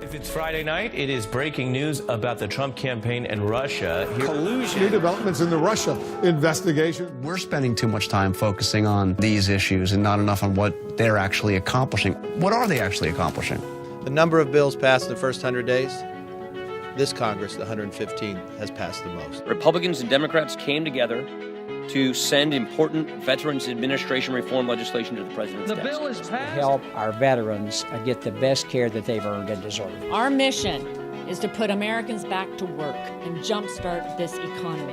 If it's Friday night, it is breaking news about the Trump campaign and Russia. Collusion. New developments in the Russia investigation. We're spending too much time focusing on these issues and not enough on what they're actually accomplishing. What are they actually accomplishing? The number of bills passed in the first 100 days, this Congress, the 115, has passed the most. Republicans and Democrats came together to send important Veterans Administration reform legislation to the president's desk. The bill is passed. Help our veterans get the best care that they've earned and deserve. Our mission is to put Americans back to work and jumpstart this economy.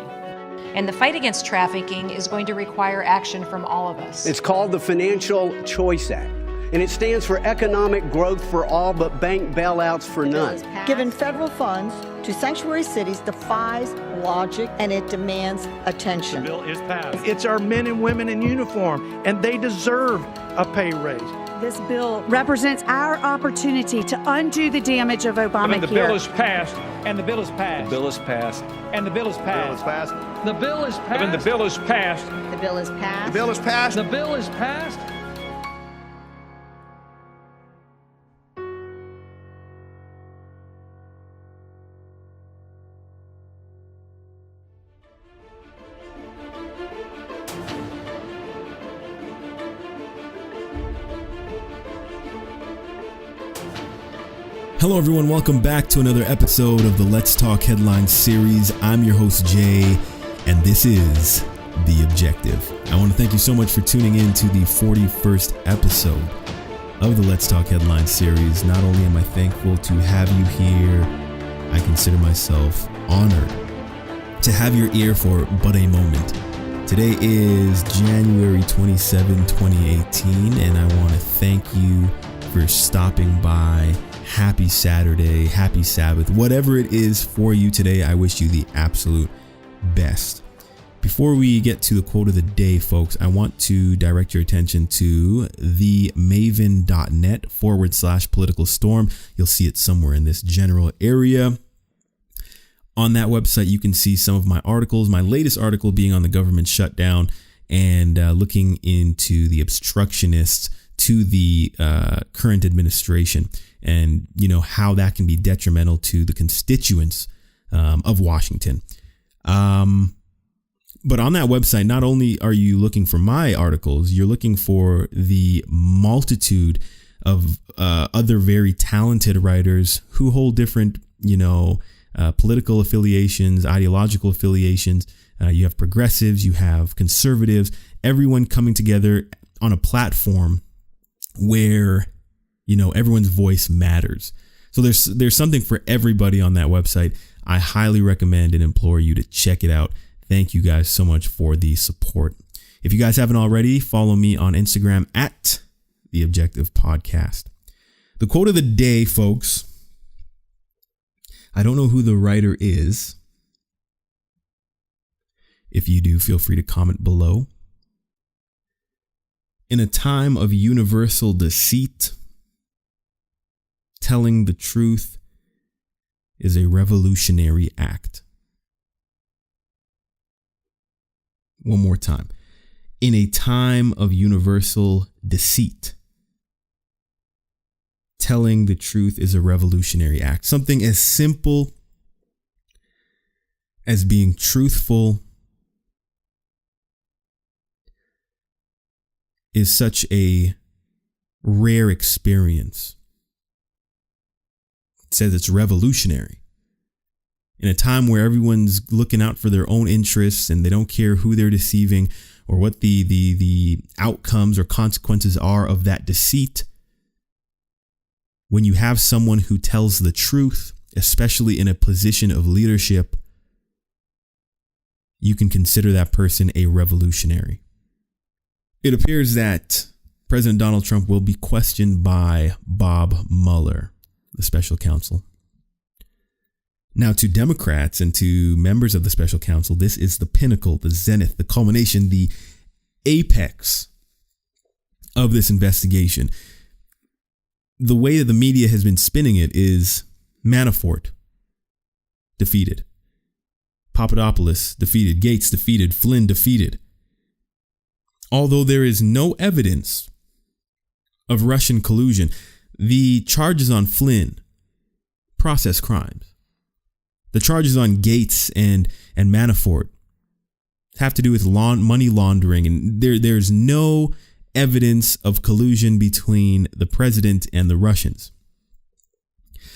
And the fight against trafficking is going to require action from all of us. It's called the Financial Choice Act, and it stands for economic growth for all but bank bailouts for none. Giving federal funds to sanctuary cities defies logic, and it demands attention. The bill is passed. It's our men and women in uniform, and they deserve a pay raise. This bill represents our opportunity to undo the damage of Obamacare. The bill is passed, and the bill is passed. The bill is passed. And the bill is passed. The bill is passed. The bill is passed. The bill is passed. The bill is passed. The bill is passed. Hello everyone, welcome back to another episode of the Let's Talk Headlines series. I'm your host Jay, and this is The Objective. I want to thank you so much for tuning in to the 41st episode of the Let's Talk Headlines series. Not only am I thankful to have you here, I consider myself honored to have your ear for but a moment. Today is January 27, 2018, and I want to thank you for stopping by. Happy Saturday, happy Sabbath, whatever it is for you today, I wish you the absolute best. Before we get to the quote of the day, folks, I want to direct your attention to themaven.net/political storm. You'll see it somewhere in this general area. On that website, you can see some of my articles, my latest article being on the government shutdown and looking into the obstructionists to the current administration, and you know how that can be detrimental to the constituents of Washington. But on that website, not only are you looking for my articles, you're looking for the multitude of other very talented writers who hold different, political affiliations, ideological affiliations. You have progressives, you have conservatives, everyone coming together on a platform where everyone's voice matters. So there's something for everybody on that website. I highly recommend and implore you to check it out. Thank you guys so much for the support. If you guys haven't already, follow me on Instagram at The Objective Podcast. The quote of the day, folks. I don't know who the writer is. If you do, feel free to comment below. In a time of universal deceit, telling the truth is a revolutionary act. One more time. In a time of universal deceit, telling the truth is a revolutionary act. Something as simple as being truthful is such a rare experience. It says it's revolutionary. In a time where everyone's looking out for their own interests and they don't care who they're deceiving or what the outcomes or consequences are of that deceit, when you have someone who tells the truth, especially in a position of leadership, you can consider that person a revolutionary. It appears that President Donald Trump will be questioned by Bob Mueller, the special counsel. Now, to Democrats and to members of the special counsel, this is the pinnacle, the zenith, the culmination, the apex of this investigation. The way that the media has been spinning it is Manafort defeated, Papadopoulos defeated, Gates defeated, Flynn defeated. Although there is no evidence of Russian collusion, the charges on Flynn process crimes. The charges on Gates and Manafort have to do with money laundering, and there's no evidence of collusion between the president and the Russians.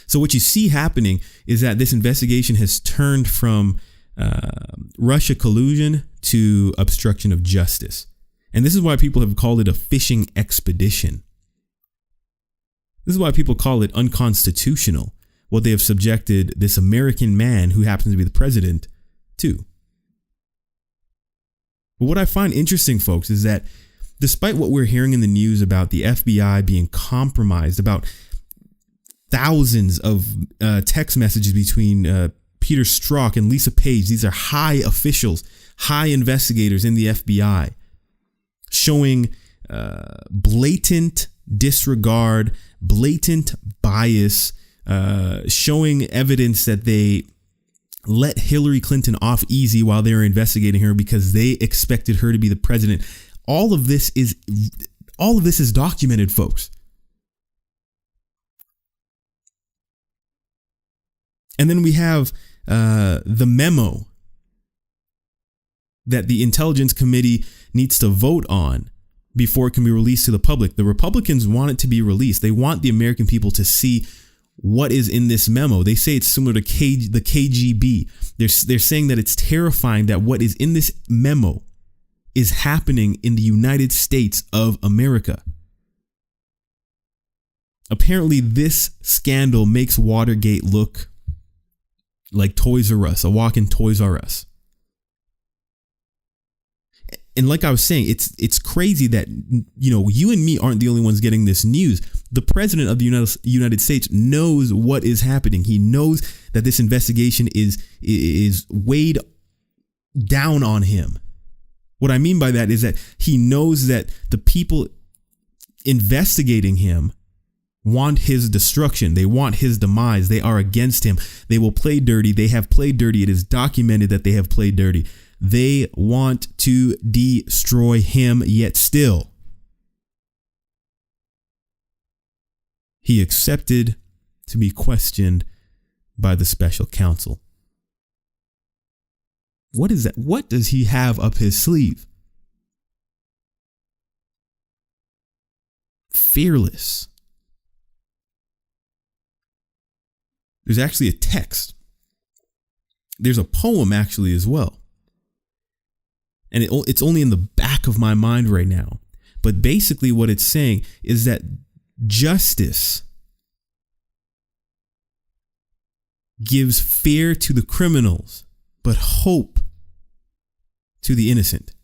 So what you see happening is that this investigation has turned from Russia collusion to obstruction of justice. And this is why people have called it a fishing expedition. This is why people call it unconstitutional, what they have subjected this American man who happens to be the president to. But what I find interesting, folks, is that despite what we're hearing in the news about the FBI being compromised, about thousands of text messages between Peter Strzok and Lisa Page, these are high officials, high investigators in the FBI, showing blatant disregard, blatant bias, showing evidence that they let Hillary Clinton off easy while they were investigating her because they expected her to be the president. All of this is documented, folks. And then we have the memo that the Intelligence Committee needs to vote on before it can be released to the public. The Republicans want it to be released. They want the American people to see what is in this memo. They say it's similar to the KGB. They're saying that it's terrifying that what is in this memo is happening in the United States of America. Apparently, this scandal makes Watergate look like Toys R Us, a walk-in Toys R Us. And like I was saying, it's crazy that, you know, you and me aren't the only ones getting this news. The president of the United States knows what is happening. He knows that this investigation is weighed down on him. What I mean by that is that he knows that the people investigating him want his destruction. They want his demise. They are against him. They will play dirty. They have played dirty. It is documented that they have played dirty. They want to destroy him, yet still he accepted to be questioned by the special counsel. What is that? What does he have up his sleeve? Fearless. There's actually a text. There's a poem actually as well. And it's only in the back of my mind right now. But basically what it's saying is that justice gives fear to the criminals, but hope to the innocent.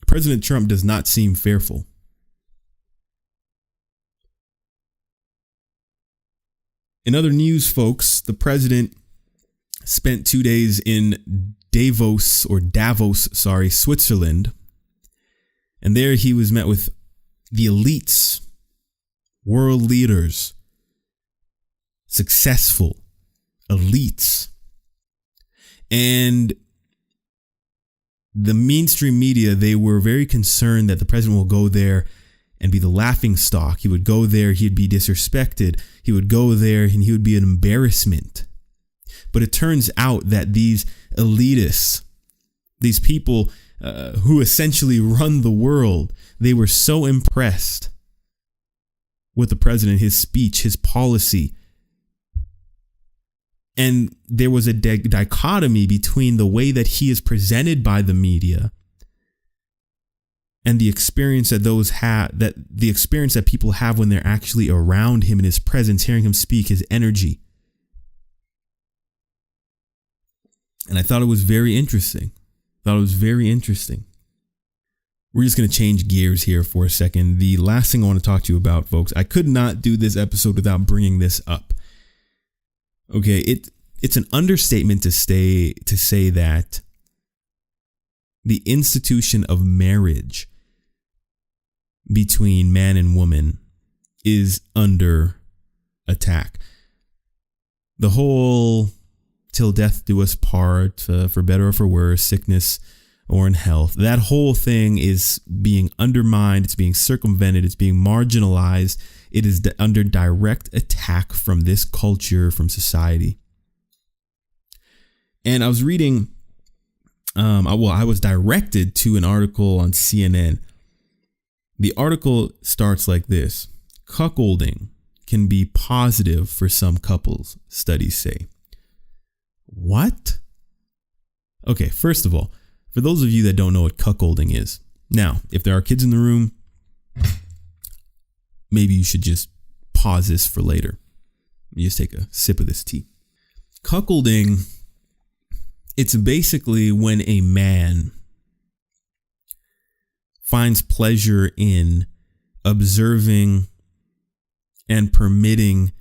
President Trump does not seem fearful. In other news, folks, the president spent 2 days in Davos, Switzerland. And there he was met with the elites, world leaders, successful elites. And the mainstream media, they were very concerned that the president will go there and be the laughing stock. He would go there, he'd be disrespected. He would go there and he would be an embarrassment. But it turns out that these elitists, these people who essentially run the world, they were so impressed with the president, his speech, his policy. And there was a dichotomy between the way that he is presented by the media and the experience that the experience that people have when they're actually around him in his presence, hearing him speak, his energy. And I thought it was very interesting. We're just going to change gears here for a second. The last thing I want to talk to you about, folks, I could not do this episode without bringing this up. Okay, it's an understatement to say that the institution of marriage between man and woman is under attack. The whole till death do us part, for better or for worse, sickness or in health. That whole thing is being undermined. It's being circumvented. It's being marginalized. It is under direct attack from this culture, from society. And I was reading, I was directed to an article on CNN. The article starts like this: cuckolding can be positive for some couples, studies say. What? Okay, first of all, for those of you that don't know what cuckolding is, now, if there are kids in the room, maybe you should just pause this for later. You just take a sip of this tea. Cuckolding, it's basically when a man finds pleasure in observing and permitting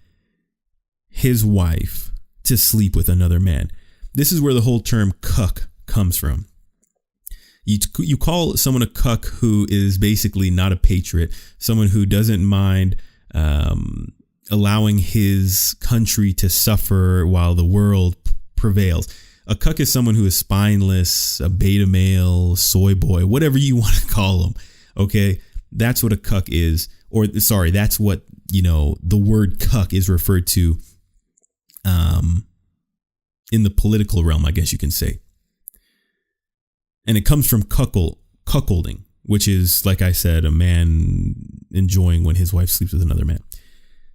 his wife to sleep with another man. This is where the whole term cuck comes from. You call someone a cuck who is basically not a patriot, someone who doesn't mind allowing his country to suffer while the world prevails. A cuck is someone who is spineless, a beta male, soy boy, whatever you want to call them. Okay, that's what a cuck is. Or sorry, that's what, the word cuck is referred to in the political realm, I guess you can say. And it comes from cuckolding, which is, like I said, a man enjoying when his wife sleeps with another man.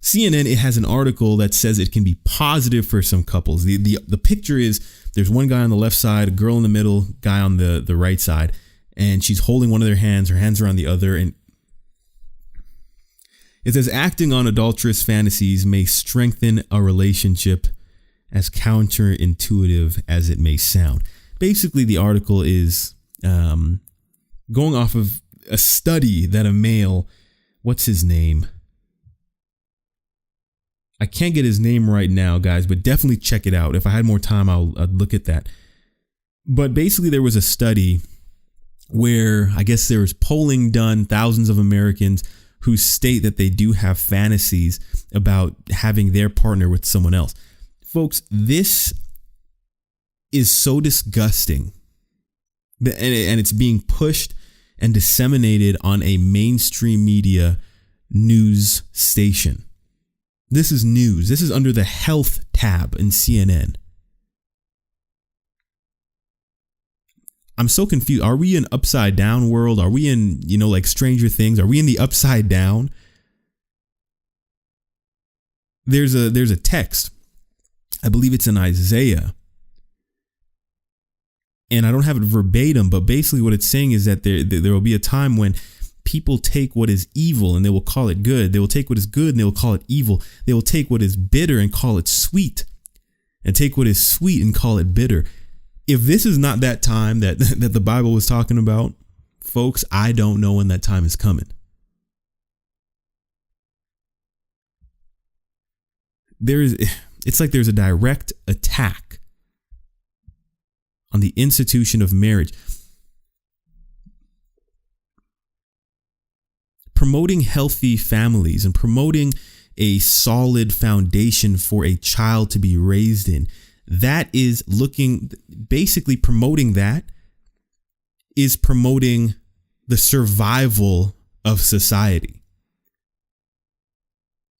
CNN, it has an article that says it can be positive for some couples. The picture is there's one guy on the left side, a girl in the middle, guy on the right side, and she's holding one of their hands. Her hands are on the other, and it says acting on adulterous fantasies may strengthen a relationship, as counterintuitive as it may sound. Basically, the article is going off of a study that a male, what's his name? I can't get his name right now, guys, but definitely check it out. If I had more time, I'd look at that. But basically, there was a study where I guess there was polling done, thousands of Americans who state that they do have fantasies about having their partner with someone else. Folks, this is so disgusting, and it's being pushed and disseminated on a mainstream media news station. This is news. This is under the health tab in CNN. I'm so confused. Are we in upside down world? Are we in, like Stranger Things? Are we in the upside down? There's a text. I believe it's in Isaiah. And I don't have it verbatim, but basically what it's saying is that there will be a time when people take what is evil and they will call it good. They will take what is good and they will call it evil. They will take what is bitter and call it sweet, and take what is sweet and call it bitter. If this is not that time that the Bible was talking about, folks, I don't know when that time is coming. It's like there's a direct attack on the institution of marriage. Promoting healthy families and promoting a solid foundation for a child to be raised in. That is basically promoting that is promoting the survival of society.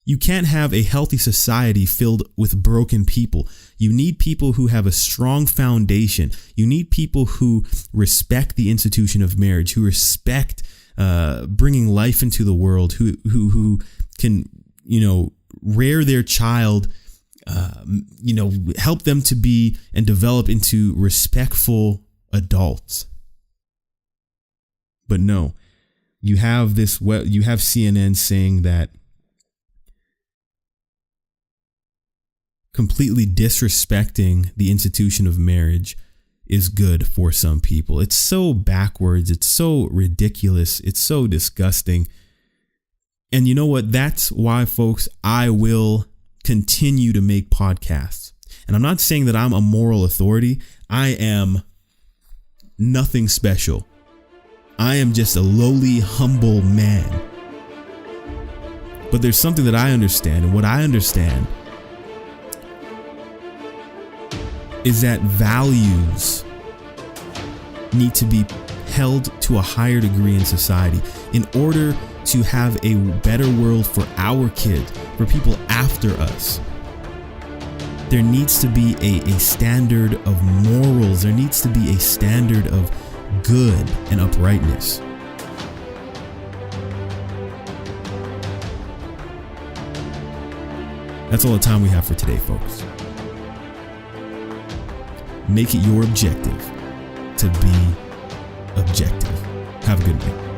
You can't have a healthy society filled with broken people. You need people who have a strong foundation. You need people who respect the institution of marriage, who respect bringing life into the world, who can, rear their child, help them to be and develop into respectful adults. But no, you have CNN saying that completely disrespecting the institution of marriage is good for some people. It's so backwards. It's so ridiculous. It's so disgusting. And you know what? That's why, folks, I will continue to make podcasts. And I'm not saying that I'm a moral authority. I am nothing special. I am just a lowly, humble man. But there's something that I understand. And what I understand is that values need to be held to a higher degree in society in order to have a better world for our kids, for people after us. There needs to be a standard of morals. There needs to be a standard of good and uprightness. That's all the time we have for today, folks. Make it your objective to be objective. Have a good night.